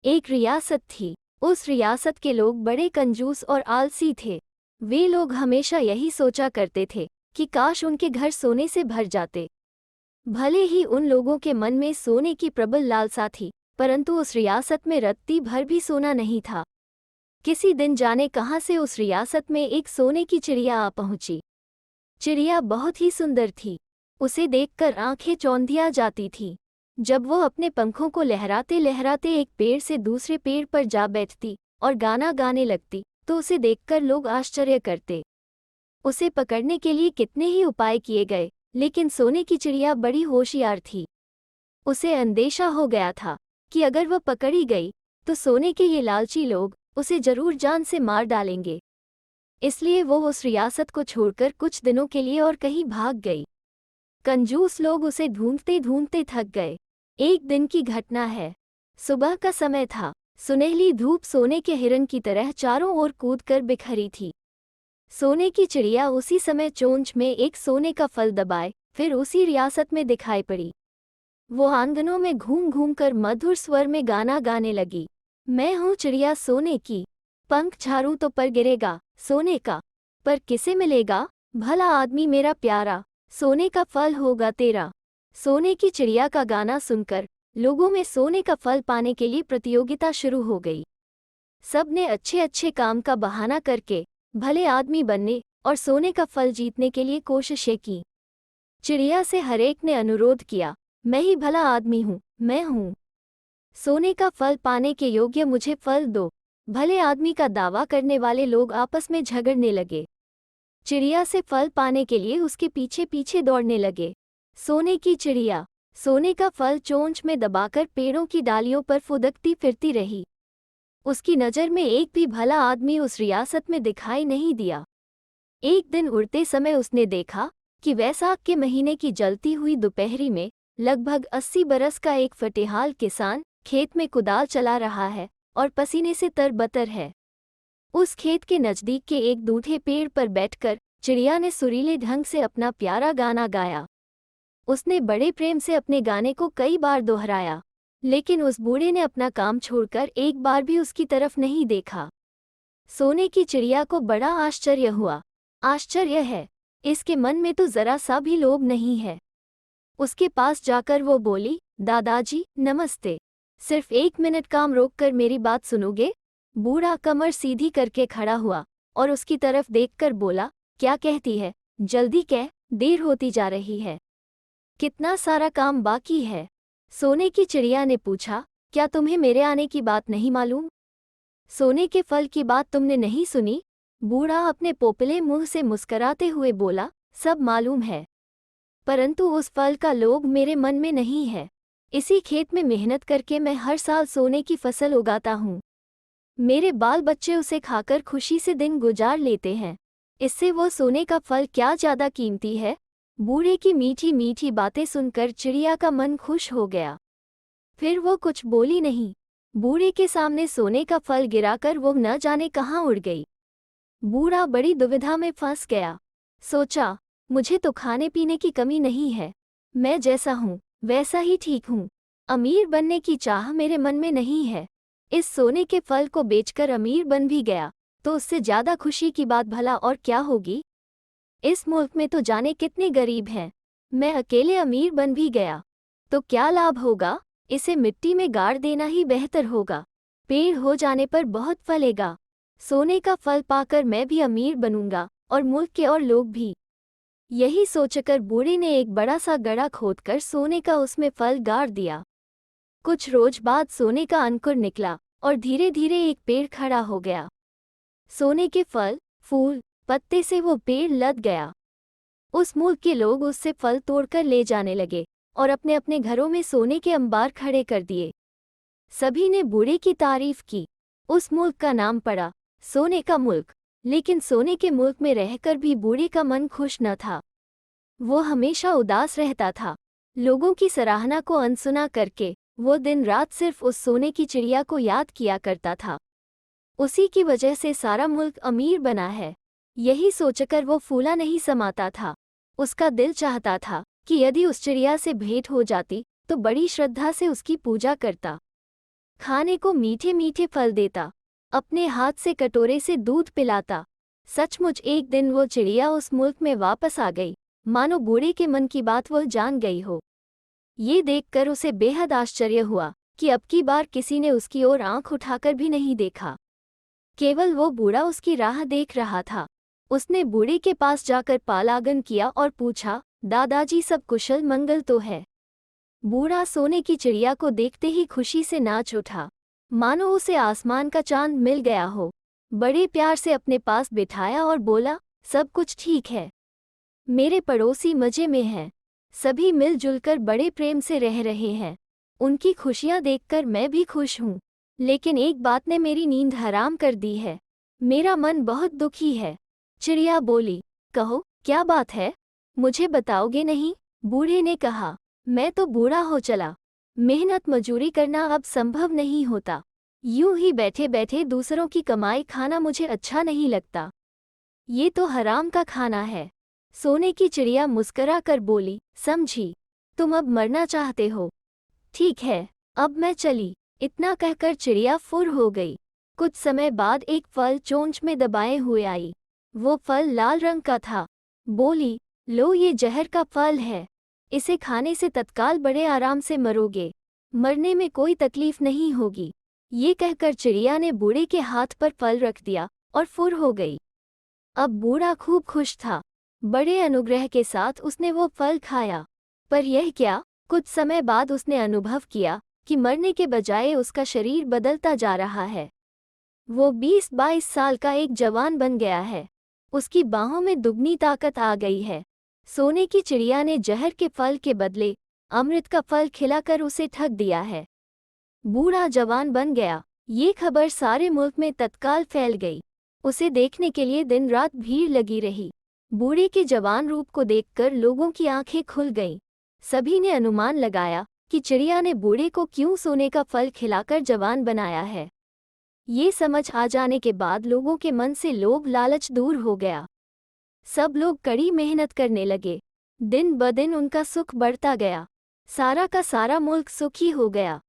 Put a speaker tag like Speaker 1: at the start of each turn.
Speaker 1: एक रियासत थी। उस रियासत के लोग बड़े कंजूस और आलसी थे। वे लोग हमेशा यही सोचा करते थे कि काश उनके घर सोने से भर जाते। भले ही उन लोगों के मन में सोने की प्रबल लालसा थी, परंतु उस रियासत में रत्ती भर भी सोना नहीं था। किसी दिन जाने कहाँ से उस रियासत में एक सोने की चिड़िया आ पहुंची। चिड़िया बहुत ही सुंदर थी। उसे देखकर आंखें चौंधिया जाती थीं। जब वो अपने पंखों को लहराते लहराते एक पेड़ से दूसरे पेड़ पर जा बैठती और गाना गाने लगती तो उसे देखकर लोग आश्चर्य करते। उसे पकड़ने के लिए कितने ही उपाय किए गए, लेकिन सोने की चिड़िया बड़ी होशियार थी। उसे अंदेशा हो गया था कि अगर वह पकड़ी गई तो सोने के ये लालची लोग उसे जरूर जान से मार डालेंगे। इसलिए वो उस रियासत को छोड़कर कुछ दिनों के लिए और कहीं भाग गई। कंजूस लोग उसे ढूंढते ढूंढते थक गए। एक दिन की घटना है। सुबह का समय था। सुनहली धूप सोने के हिरन की तरह चारों ओर कूदकर बिखरी थी। सोने की चिड़िया उसी समय चोंच में एक सोने का फल दबाए फिर उसी रियासत में दिखाई पड़ी। वो आंगनों में घूम घूम कर मधुर स्वर में गाना गाने लगी। मैं हूँ चिड़िया सोने की, पंख झाड़ूं तो पर गिरेगा सोने का, पर किसे मिलेगा भला आदमी मेरा प्यारा, सोने का फल होगा तेरा। सोने की चिड़िया का गाना सुनकर लोगों में सोने का फल पाने के लिए प्रतियोगिता शुरू हो गई। सब ने अच्छे अच्छे काम का बहाना करके भले आदमी बनने और सोने का फल जीतने के लिए कोशिशें की। चिड़िया से हरेक ने अनुरोध किया, मैं ही भला आदमी हूँ, मैं हूँ सोने का फल पाने के योग्य, मुझे फल दो। भले आदमी का दावा करने वाले लोग आपस में झगड़ने लगे। चिड़िया से फल पाने के लिए उसके पीछे पीछे दौड़ने लगे। सोने की चिड़िया सोने का फल चोंच में दबाकर पेड़ों की डालियों पर फुदकती फिरती रही। उसकी नज़र में एक भी भला आदमी उस रियासत में दिखाई नहीं दिया। एक दिन उड़ते समय उसने देखा कि वैसाख के महीने की जलती हुई दोपहरी में लगभग 80 बरस का एक फटेहाल किसान खेत में कुदाल चला रहा है और पसीने से तरबतर है। उस खेत के नज़दीक के एक दूठे पेड़ पर बैठकर चिड़िया ने सुरीले ढंग से अपना प्यारा गाना गाया। उसने बड़े प्रेम से अपने गाने को कई बार दोहराया, लेकिन उस बूढ़े ने अपना काम छोड़कर एक बार भी उसकी तरफ नहीं देखा। सोने की चिड़िया को बड़ा आश्चर्य हुआ। आश्चर्य है, इसके मन में तो जरा सा भी लोभ नहीं है। उसके पास जाकर वो बोली, दादाजी नमस्ते, सिर्फ 1 मिनट काम रोककर मेरी बात सुनोगे? बूढ़ा कमर सीधी करके खड़ा हुआ और उसकी तरफ देखकर बोला, क्या कहती है, जल्दी कह, देर होती जा रही है। कितना सारा काम बाकी है? सोने की चिड़िया ने पूछा, क्या तुम्हें मेरे आने की बात नहीं मालूम? सोने के फल की बात तुमने नहीं सुनी? बूढ़ा अपने पोपले मुंह से मुस्कराते हुए बोला, सब मालूम है, परंतु उस फल का लोभ मेरे मन में नहीं है। इसी खेत में मेहनत करके मैं हर साल सोने की फसल उगाता हूँ। मेरे बाल बच्चे उसे खाकर खुशी से दिन गुजार लेते हैं। इससे वो सोने का फल क्या ज्यादा कीमती है? बूढ़े की मीठी मीठी बातें सुनकर चिड़िया का मन खुश हो गया। फिर वो कुछ बोली नहीं। बूढ़े के सामने सोने का फल गिराकर वो न जाने कहाँ उड़ गई। बूढ़ा बड़ी दुविधा में फंस गया। सोचा, मुझे तो खाने पीने की कमी नहीं है, मैं जैसा हूँ वैसा ही ठीक हूँ। अमीर बनने की चाह मेरे मन में नहीं है। इस सोने के फल को बेचकर अमीर बन भी गया तो उससे ज्यादा खुशी की बात भला और क्या होगी? इस मुल्क में तो जाने कितने गरीब हैं। मैं अकेले अमीर बन भी गया तो क्या लाभ होगा? इसे मिट्टी में गाड़ देना ही बेहतर होगा। पेड़ हो जाने पर बहुत फलेगा। सोने का फल पाकर मैं भी अमीर बनूंगा और मुल्क के और लोग भी। यही सोचकर बूढ़े ने एक बड़ा सा गड्ढा खोदकर सोने का उसमें फल गाड़ दिया। कुछ रोज बाद सोने का अंकुर निकला और धीरे धीरे एक पेड़ खड़ा हो गया। सोने के फल, फूल, पत्ते से वो पेड़ लद गया। उस मुल्क के लोग उससे फल तोड़कर ले जाने लगे और अपने अपने घरों में सोने के अंबार खड़े कर दिए। सभी ने बूढ़े की तारीफ की। उस मुल्क का नाम पड़ा सोने का मुल्क। लेकिन सोने के मुल्क में रहकर भी बूढ़े का मन खुश न था। वो हमेशा उदास रहता था। लोगों की सराहना को अनसुना करके वो दिन रात सिर्फ उस सोने की चिड़िया को याद किया करता था। उसी की वजह से सारा मुल्क अमीर बना है, यही सोचकर वो फूला नहीं समाता था। उसका दिल चाहता था कि यदि उस चिड़िया से भेंट हो जाती तो बड़ी श्रद्धा से उसकी पूजा करता। खाने को मीठे मीठे फल देता, अपने हाथ से कटोरे से दूध पिलाता। सचमुच एक दिन वो चिड़िया उस मुल्क में वापस आ गई, मानो बूढ़े के मन की बात वह जान गई हो। ये देखकर उसे बेहद आश्चर्य हुआ कि अब की बार किसी ने उसकी ओर आंख उठाकर भी नहीं देखा। केवल वो बूढ़ा उसकी राह देख रहा था। उसने बूढ़े के पास जाकर पालागन किया और पूछा, दादाजी सब कुशल मंगल तो है? बूढ़ा सोने की चिड़िया को देखते ही खुशी से नाच उठा, मानो उसे आसमान का चांद मिल गया हो। बड़े प्यार से अपने पास बिठाया और बोला, सब कुछ ठीक है, मेरे पड़ोसी मजे में हैं, सभी मिलजुल कर बड़े प्रेम से रह रहे हैं। उनकी खुशियां देखकर मैं भी खुश हूँ, लेकिन एक बात ने मेरी नींद हराम कर दी है। मेरा मन बहुत दुखी है। चिड़िया बोली, कहो क्या बात है, मुझे बताओगे नहीं? बूढ़े ने कहा, मैं तो बूढ़ा हो चला, मेहनत मजूरी करना अब संभव नहीं होता। यूं ही बैठे बैठे दूसरों की कमाई खाना मुझे अच्छा नहीं लगता। ये तो हराम का खाना है। सोने की चिड़िया मुस्करा कर बोली, समझी, तुम अब मरना चाहते हो। ठीक है, अब मैं चली। इतना कहकर चिड़िया फुर हो गई। कुछ समय बाद एक फल चोंच में दबाए हुए आई। वो फल लाल रंग का था। बोली, लो ये जहर का फल है, इसे खाने से तत्काल बड़े आराम से मरोगे, मरने में कोई तकलीफ नहीं होगी। ये कहकर चिड़िया ने बूढ़े के हाथ पर फल रख दिया और फुर हो गई। अब बूढ़ा खूब खुश था। बड़े अनुग्रह के साथ उसने वो फल खाया। पर यह क्या, कुछ समय बाद उसने अनुभव किया कि मरने के बजाय उसका शरीर बदलता जा रहा है। वो 20-22 साल का एक जवान बन गया है। उसकी बाहों में दुगनी ताकत आ गई है। सोने की चिड़िया ने जहर के फल के बदले अमृत का फल खिलाकर उसे ठग दिया है। बूढ़ा जवान बन गया, ये खबर सारे मुल्क में तत्काल फैल गई। उसे देखने के लिए दिन रात भीड़ लगी रही। बूढ़े के जवान रूप को देखकर लोगों की आंखें खुल गईं। सभी ने अनुमान लगाया कि चिड़िया ने बूढ़े को क्यों सोने का फल खिलाकर जवान बनाया है। ये समझ आ जाने के बाद लोगों के मन से लोभ लालच दूर हो गया। सब लोग कड़ी मेहनत करने लगे। दिन ब दिन उनका सुख बढ़ता गया। सारा का सारा मुल्क सुखी हो गया।